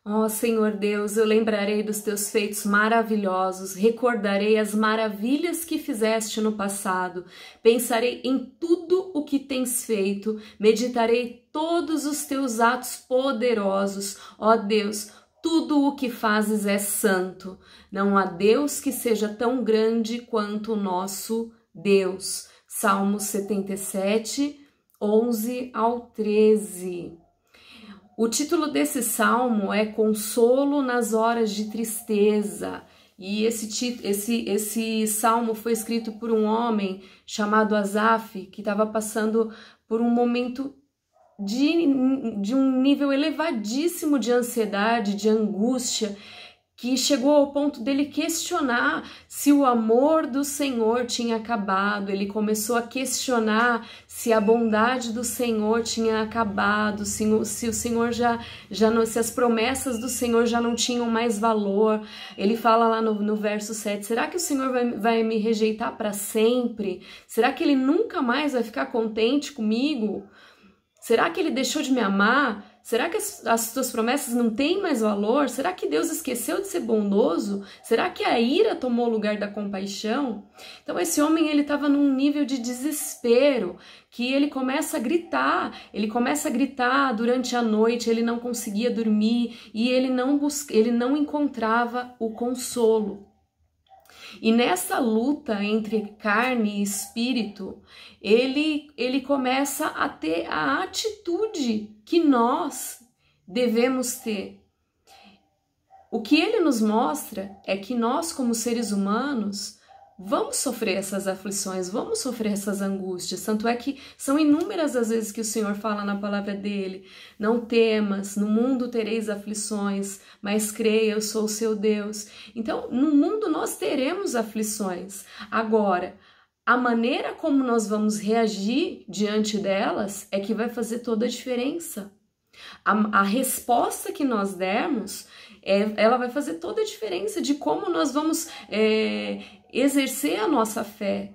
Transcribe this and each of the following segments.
Ó Senhor Deus, eu lembrarei dos teus feitos maravilhosos, recordarei as maravilhas que fizeste no passado, pensarei em tudo o que tens feito, meditarei todos os teus atos poderosos. Ó Deus, tudo o que fazes é santo. Não há Deus que seja tão grande quanto o nosso Deus. Salmo 77, 11 ao 13. O título desse salmo é Consolo nas Horas de Tristeza. E esse salmo foi escrito por um homem chamado Asaf, que estava passando por um momento de um nível elevadíssimo de ansiedade, de angústia, que chegou ao ponto dele questionar se o amor do Senhor tinha acabado. Ele começou a questionar se a bondade do Senhor tinha acabado, se o Senhor se as promessas do Senhor já não tinham mais valor. Ele fala lá no verso 7, será que o Senhor vai me rejeitar para sempre? Será que Ele nunca mais vai ficar contente comigo? Será que Ele deixou de me amar? Será que as tuas promessas não têm mais valor? Será que Deus esqueceu de ser bondoso? Será que a ira tomou o lugar da compaixão? Então esse homem, ele estava num nível de desespero, que ele começa a gritar durante a noite, ele não conseguia dormir e ele não encontrava o consolo. E nessa luta entre carne e espírito, ele começa a ter a atitude que nós devemos ter. O que ele nos mostra é que nós, como seres humanos, vamos sofrer essas aflições, vamos sofrer essas angústias. Tanto é que são inúmeras as vezes que o Senhor fala na palavra dele: não temas, no mundo tereis aflições, mas creia, eu sou o seu Deus. Então, no mundo nós teremos aflições. Agora, a maneira como nós vamos reagir diante delas é que vai fazer toda a diferença. A resposta que nós dermos, ela vai fazer toda a diferença de como nós vamos exercer a nossa fé,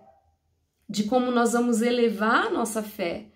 de como nós vamos elevar a nossa fé.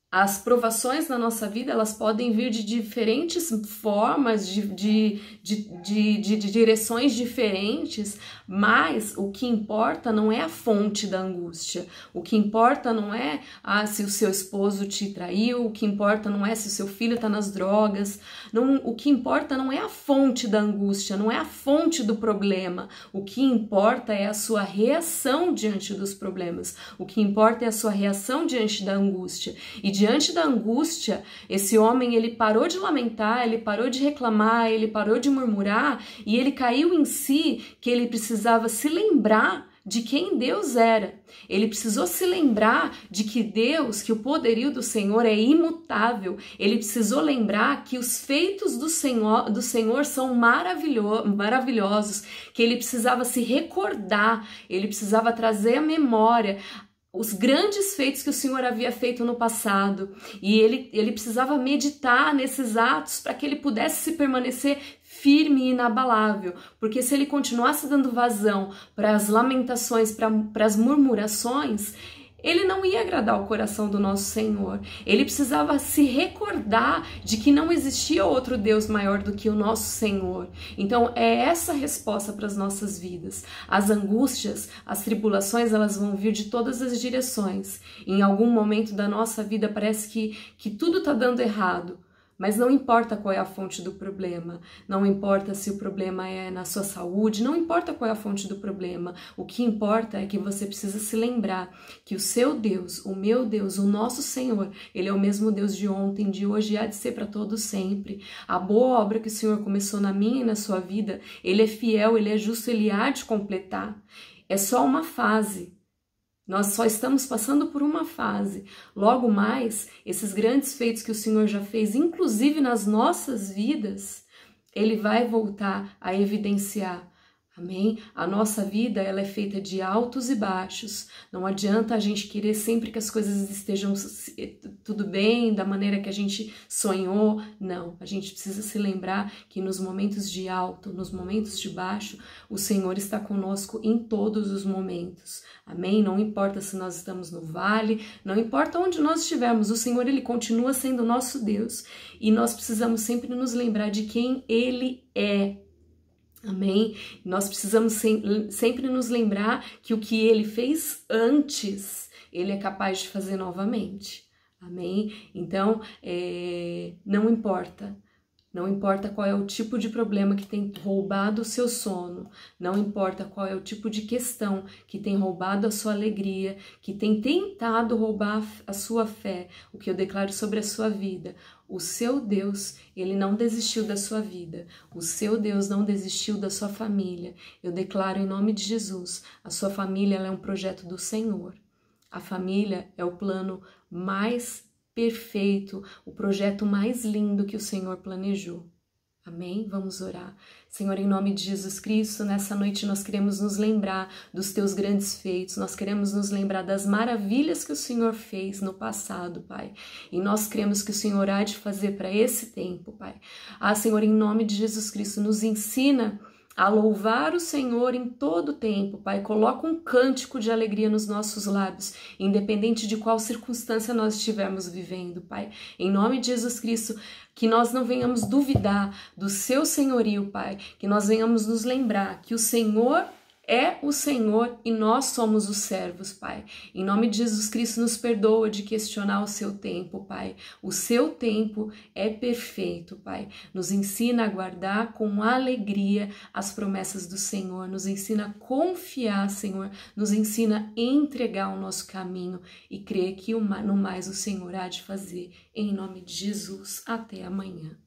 As provações na nossa vida, elas podem vir de diferentes formas, de direções diferentes, mas o que importa não é a fonte da angústia. O que importa não é se o seu esposo te traiu, o que importa não é se o seu filho está nas drogas. Não, o que importa não é a fonte da angústia, não é a fonte do problema. O que importa é a sua reação diante dos problemas. O que importa é a sua reação diante da angústia. E diante da angústia, esse homem, ele parou de lamentar, ele parou de reclamar, ele parou de murmurar e ele caiu em si que ele precisava se lembrar de quem Deus era. Ele precisou se lembrar de que Deus, que o poderio do Senhor é imutável. Ele precisou lembrar que os feitos do Senhor são maravilhosos, que ele precisava se recordar, ele precisava trazer à memória os grandes feitos que o Senhor havia feito no passado, e ele precisava meditar nesses atos para que ele pudesse se permanecer firme e inabalável, porque se ele continuasse dando vazão para as lamentações, para as murmurações, ele não ia agradar o coração do nosso Senhor. Ele precisava se recordar de que não existia outro Deus maior do que o nosso Senhor. Então é essa a resposta para as nossas vidas. As angústias, as tribulações, elas vão vir de todas as direções. Em algum momento da nossa vida parece que tudo está dando errado. Mas não importa qual é a fonte do problema, não importa se o problema é na sua saúde, não importa qual é a fonte do problema. O que importa é que você precisa se lembrar que o seu Deus, o meu Deus, o nosso Senhor, Ele é o mesmo Deus de ontem, de hoje e há de ser para todos sempre. A boa obra que o Senhor começou na minha e na sua vida, Ele é fiel, Ele é justo, Ele há de completar. É só uma fase. Nós só estamos passando por uma fase. Logo mais, esses grandes feitos que o Senhor já fez, inclusive nas nossas vidas, Ele vai voltar a evidenciar Amém? A nossa vida, ela é feita de altos e baixos. Não adianta a gente querer sempre que as coisas estejam tudo bem, da maneira que a gente sonhou. Não, a gente precisa se lembrar que nos momentos de alto, nos momentos de baixo, o Senhor está conosco em todos os momentos. Amém? Não importa se nós estamos no vale, não importa onde nós estivermos, o Senhor, Ele continua sendo o nosso Deus. E nós precisamos sempre nos lembrar de quem Ele é. Amém? Nós precisamos sempre nos lembrar que o que Ele fez antes, Ele é capaz de fazer novamente. Amém? Então, não importa. Não importa qual é o tipo de problema que tem roubado o seu sono, não importa qual é o tipo de questão que tem roubado a sua alegria, que tem tentado roubar a sua fé, o que eu declaro sobre a sua vida. O seu Deus, Ele não desistiu da sua vida. O seu Deus não desistiu da sua família. Eu declaro em nome de Jesus, a sua família ela é um projeto do Senhor. A família é o plano mais perfeito, o projeto mais lindo que o Senhor planejou. Amém? Vamos orar. Senhor, em nome de Jesus Cristo, nessa noite nós queremos nos lembrar dos teus grandes feitos, nós queremos nos lembrar das maravilhas que o Senhor fez no passado, Pai. E nós cremos que o Senhor há de fazer para esse tempo, Pai. Senhor, em nome de Jesus Cristo, nos ensina a louvar o Senhor em todo o tempo, Pai. Coloca um cântico de alegria nos nossos lábios, independente de qual circunstância nós estivermos vivendo, Pai. Em nome de Jesus Cristo, que nós não venhamos duvidar do seu senhorio, Pai. Que nós venhamos nos lembrar que o Senhor é o Senhor e nós somos os servos, Pai. Em nome de Jesus Cristo, nos perdoa de questionar o seu tempo, Pai. O seu tempo é perfeito, Pai. Nos ensina a guardar com alegria as promessas do Senhor. Nos ensina a confiar, Senhor. Nos ensina a entregar o nosso caminho e crer que no mais o Senhor há de fazer. Em nome de Jesus, até amanhã.